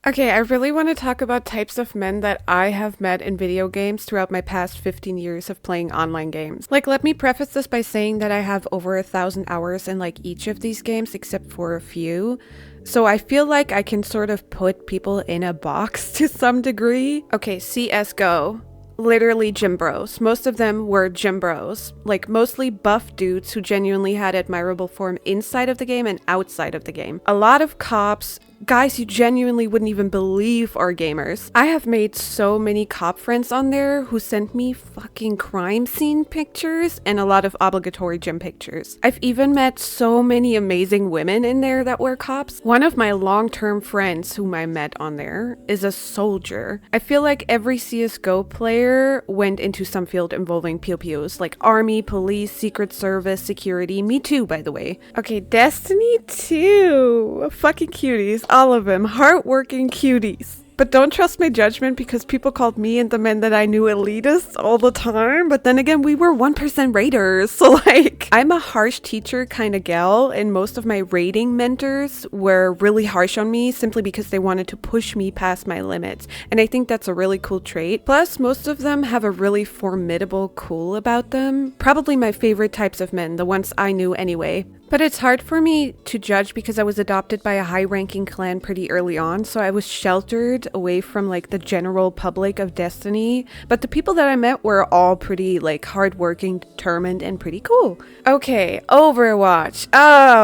Okay, I really want to talk about types of men that I have met in video games throughout my past 15 years of playing online games. Like, let me preface this by saying that I have over 1,000 hours in like each of these games except for a few. So I feel like I can sort of put people in a box to some degree. Okay, CSGO. Literally gym bros. Most of them were gym bros. Like mostly buff dudes who genuinely had admirable form inside of the game and outside of the game. A lot of cops, guys you genuinely wouldn't even believe are gamers. I have made so many cop friends on there who sent me fucking crime scene pictures and a lot of obligatory gym pictures. I've even met so many amazing women in there that were cops. One of my long-term friends whom I met on there is a soldier. I feel like every CSGO player went into some field involving pew-pews, like army, police, secret service, security. Me too, by the way. Okay, Destiny 2. Fucking cuties. All of them. Hardworking cuties. But don't trust my judgment because people called me and the men that I knew elitists all the time. But then again, we were 1% raters. So like, I'm a harsh teacher kind of gal, and most of my rating mentors were really harsh on me simply because they wanted to push me past my limits. And I think that's a really cool trait. Plus, most of them have a really formidable cool about them. Probably my favorite types of men, the ones I knew anyway. But it's hard for me to judge because I was adopted by a high-ranking clan pretty early on, so I was sheltered away from like the general public of Destiny. But the people that I met were all pretty like hardworking, determined, and pretty cool. Okay, Overwatch.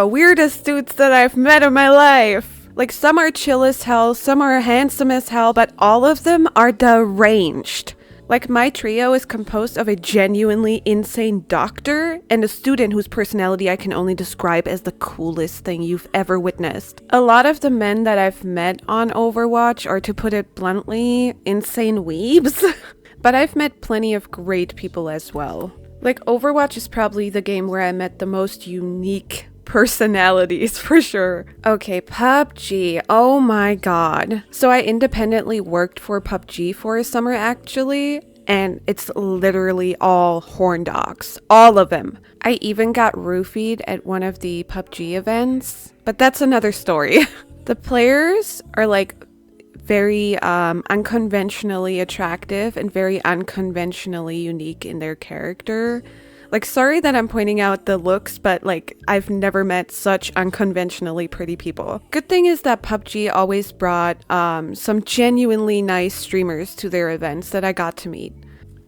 Weirdest dudes that I've met in my life. Like some are chill as hell, some are handsome as hell, but all of them are deranged. Like my trio is composed of a genuinely insane doctor and a student whose personality I can only describe as the coolest thing you've ever witnessed. A lot of the men that I've met on Overwatch are, to put it bluntly, insane weebs. But I've met plenty of great people as well. Like Overwatch is probably the game where I met the most unique personalities for sure. Okay, PUBG. Oh my god. So I independently worked for PUBG for a summer actually, and it's literally all horn dogs. All of them. I even got roofied at one of the PUBG events, but that's another story. The players are like very unconventionally attractive and very unconventionally unique in their character. Like, sorry that I'm pointing out the looks, but like, I've never met such unconventionally pretty people. Good thing is that PUBG always brought some genuinely nice streamers to their events that I got to meet.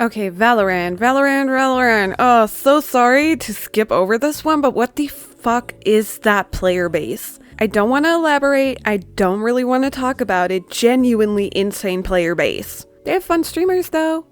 Okay, Valorant. Oh, so sorry to skip over this one, but what the fuck is that player base? I don't want to elaborate, I don't really want to talk about it. Genuinely insane player base. They have fun streamers though.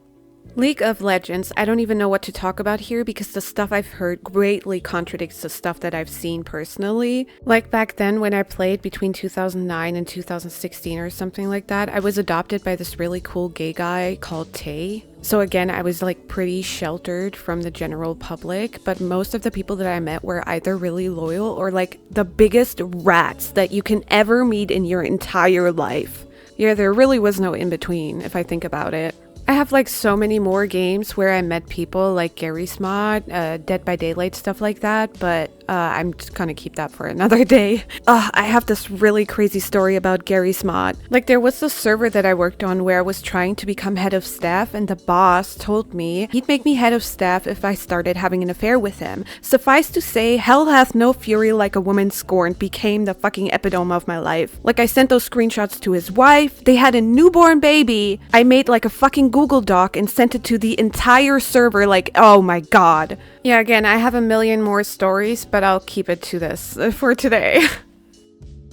League of Legends, I don't even know what to talk about here because the stuff I've heard greatly contradicts the stuff that I've seen personally. Like back then when I played between 2009 and 2016 or something like that, I was adopted by this really cool gay guy called Tay. So again, I was like pretty sheltered from the general public, but most of the people that I met were either really loyal or like the biggest rats that you can ever meet in your entire life. Yeah, there really was no in between if I think about it. I have like so many more games where I met people like Gary Smod, Dead by Daylight, stuff like that, but I'm just gonna keep that for another day. I have this really crazy story about Gary Smod. Like there was this server that I worked on where I was trying to become head of staff and the boss told me he'd make me head of staff if I started having an affair with him. Suffice to say, hell hath no fury like a woman scorned became the fucking epitome of my life. Like I sent those screenshots to his wife, they had a newborn baby, I made like a fucking Google Doc and sent it to the entire server, like, oh my god. Yeah, again, I have a million more stories, but I'll keep it to this for today.